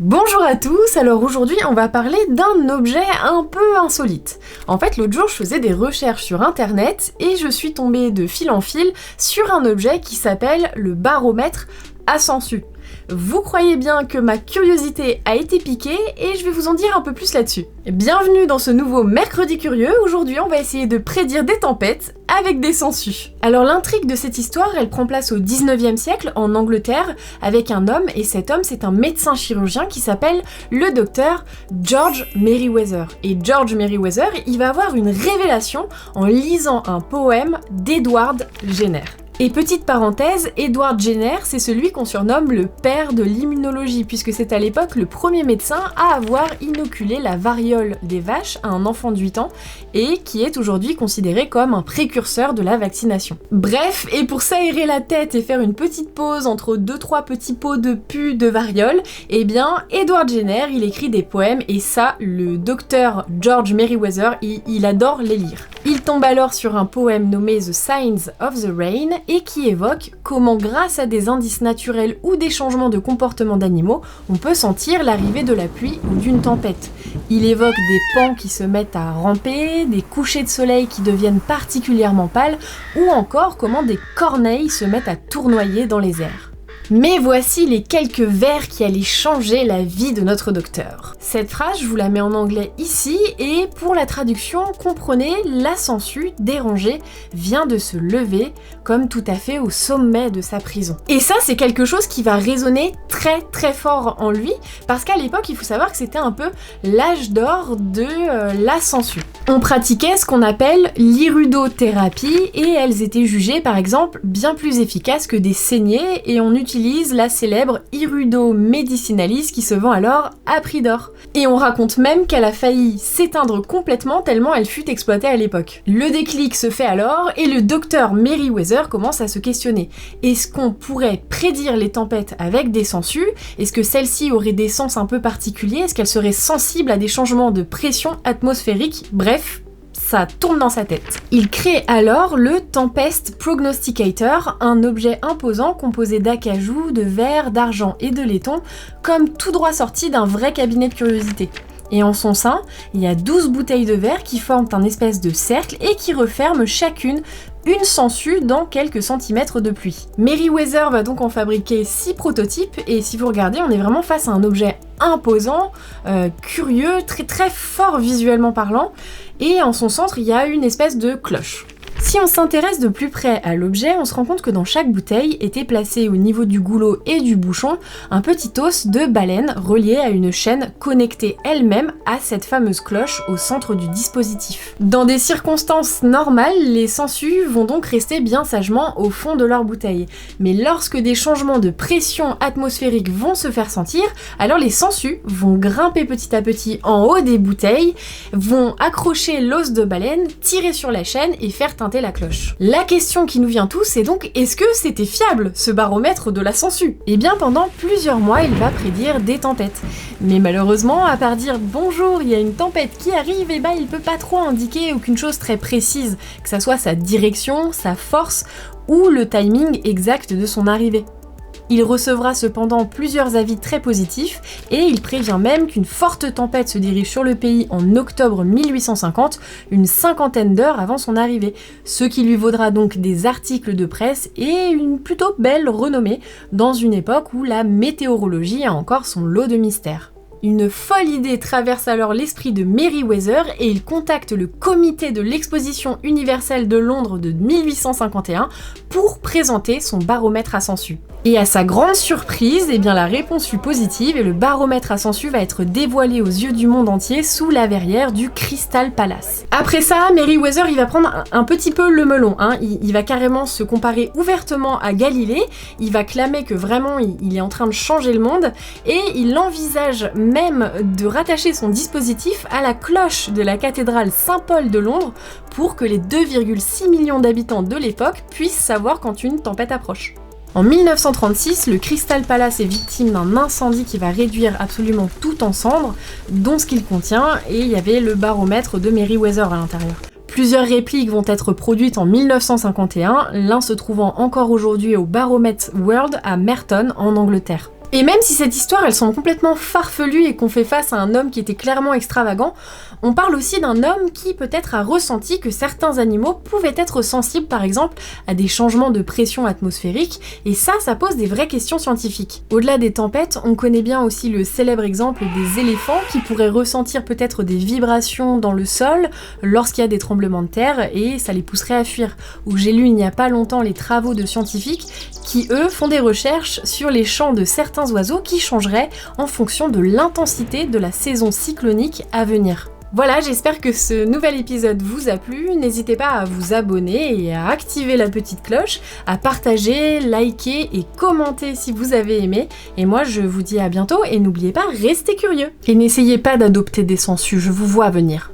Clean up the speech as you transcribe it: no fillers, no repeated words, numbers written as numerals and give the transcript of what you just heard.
Bonjour à tous, alors aujourd'hui on va parler d'un objet un peu insolite. En fait l'autre jour je faisais des recherches sur internet et je suis tombée de fil en fil sur un objet qui s'appelle le baromètre à sangsues. Vous croyez bien que ma curiosité a été piquée et je vais vous en dire un peu plus là-dessus. Bienvenue dans ce nouveau Mercredi Curieux, aujourd'hui on va essayer de prédire des tempêtes avec des sangsues. Alors l'intrigue de cette histoire, elle prend place au 19e siècle en Angleterre avec un homme, et cet homme c'est un médecin chirurgien qui s'appelle le docteur George Merriweather. Et George Merriweather, il va avoir une révélation en lisant un poème d'Edward Jenner. Et petite parenthèse, Edward Jenner, c'est celui qu'on surnomme le père de l'immunologie, puisque c'est à l'époque le premier médecin à avoir inoculé la variole des vaches à un enfant de 8 ans, et qui est aujourd'hui considéré comme un précurseur de la vaccination. Bref, et pour s'aérer la tête et faire une petite pause entre 2-3 petits pots de pus de variole, eh bien, Edward Jenner, il écrit des poèmes, et ça, le docteur George Merriweather, il adore les lire. Il tombe alors sur un poème nommé The Signs of the Rain, et qui évoque comment grâce à des indices naturels ou des changements de comportement d'animaux, on peut sentir l'arrivée de la pluie ou d'une tempête. Il évoque des paons qui se mettent à ramper, des couchers de soleil qui deviennent particulièrement pâles, ou encore comment des corneilles se mettent à tournoyer dans les airs. Mais voici les quelques vers qui allaient changer la vie de notre docteur. Cette phrase, je vous la mets en anglais ici, et pour la traduction, comprenez, la sangsue, dérangée, vient de se lever, comme tout à fait au sommet de sa prison. Et ça, c'est quelque chose qui va résonner très très fort en lui, parce qu'à l'époque, il faut savoir que c'était un peu l'âge d'or de la sangsue. On pratiquait ce qu'on appelle l'irudothérapie, et elles étaient jugées, par exemple, bien plus efficaces que des saignées, et on utilise la célèbre Irudo Medicinalis qui se vend alors à prix d'or. Et on raconte même qu'elle a failli s'éteindre complètement tellement elle fut exploitée à l'époque. Le déclic se fait alors et le docteur Merriweather commence à se questionner. Est-ce qu'on pourrait prédire les tempêtes avec des sangsues? Est-ce que celles-ci auraient des sens un peu particuliers? Est-ce qu'elles seraient sensibles à des changements de pression atmosphérique? Bref, ça tourne dans sa tête. Il crée alors le Tempest Prognosticator, un objet imposant composé d'acajou, de verre, d'argent et de laiton, comme tout droit sorti d'un vrai cabinet de curiosité. Et en son sein, il y a 12 bouteilles de verre qui forment un espèce de cercle et qui referment chacune une sangsue dans quelques centimètres de pluie. Merriweather va donc en fabriquer 6 prototypes, et si vous regardez, on est vraiment face à un objet imposant, curieux, très très fort visuellement parlant, et en son centre, il y a une espèce de cloche. Si on s'intéresse de plus près à l'objet, on se rend compte que dans chaque bouteille était placé au niveau du goulot et du bouchon un petit os de baleine relié à une chaîne connectée elle-même à cette fameuse cloche au centre du dispositif. Dans des circonstances normales, les sangsues vont donc rester bien sagement au fond de leur bouteille. Mais lorsque des changements de pression atmosphérique vont se faire sentir, alors les sangsues vont grimper petit à petit en haut des bouteilles, vont accrocher l'os de baleine, tirer sur la chaîne et faire teinter la cloche. La question qui nous vient tous, c'est donc, est-ce que c'était fiable, ce baromètre de la sangsue? Eh bien, pendant plusieurs mois, il va prédire des tempêtes. Mais malheureusement, à part dire bonjour, il y a une tempête qui arrive, et bah il peut pas trop indiquer aucune chose très précise, que ça soit sa direction, sa force ou le timing exact de son arrivée. Il recevra cependant plusieurs avis très positifs et il prévient même qu'une forte tempête se dirige sur le pays en octobre 1850, une cinquantaine d'heures avant son arrivée, ce qui lui vaudra donc des articles de presse et une plutôt belle renommée dans une époque où la météorologie a encore son lot de mystères. Une folle idée traverse alors l'esprit de Merriweather et il contacte le comité de l'exposition universelle de Londres de 1851 pour présenter son baromètre à sangsues. Et à sa grande surprise, eh bien la réponse fut positive et le baromètre à sangsues va être dévoilé aux yeux du monde entier sous la verrière du Crystal Palace. Après ça, Merriweather il va prendre un petit peu le melon, il va carrément se comparer ouvertement à Galilée, il va clamer que vraiment il est en train de changer le monde et il envisage même de rattacher son dispositif à la cloche de la cathédrale Saint-Paul de Londres pour que les 2,6 millions d'habitants de l'époque puissent savoir quand une tempête approche. En 1936, le Crystal Palace est victime d'un incendie qui va réduire absolument tout en cendres, dont ce qu'il contient, et il y avait le baromètre de Merriweather à l'intérieur. Plusieurs répliques vont être produites en 1951, l'un se trouvant encore aujourd'hui au Baromet World à Merton en Angleterre. Et même si cette histoire, elle semble complètement farfelue et qu'on fait face à un homme qui était clairement extravagant, on parle aussi d'un homme qui peut-être a ressenti que certains animaux pouvaient être sensibles par exemple à des changements de pression atmosphérique, et ça pose des vraies questions scientifiques. Au-delà des tempêtes, on connaît bien aussi le célèbre exemple des éléphants qui pourraient ressentir peut-être des vibrations dans le sol lorsqu'il y a des tremblements de terre et ça les pousserait à fuir. Ou j'ai lu il n'y a pas longtemps les travaux de scientifiques qui eux font des recherches sur les chants de certains oiseaux qui changeraient en fonction de l'intensité de la saison cyclonique à venir. Voilà, j'espère que ce nouvel épisode vous a plu. N'hésitez pas à vous abonner et à activer la petite cloche, à partager, liker et commenter si vous avez aimé. Et moi, je vous dis à bientôt et n'oubliez pas, restez curieux. Et n'essayez pas d'adopter des sangsues, je vous vois venir.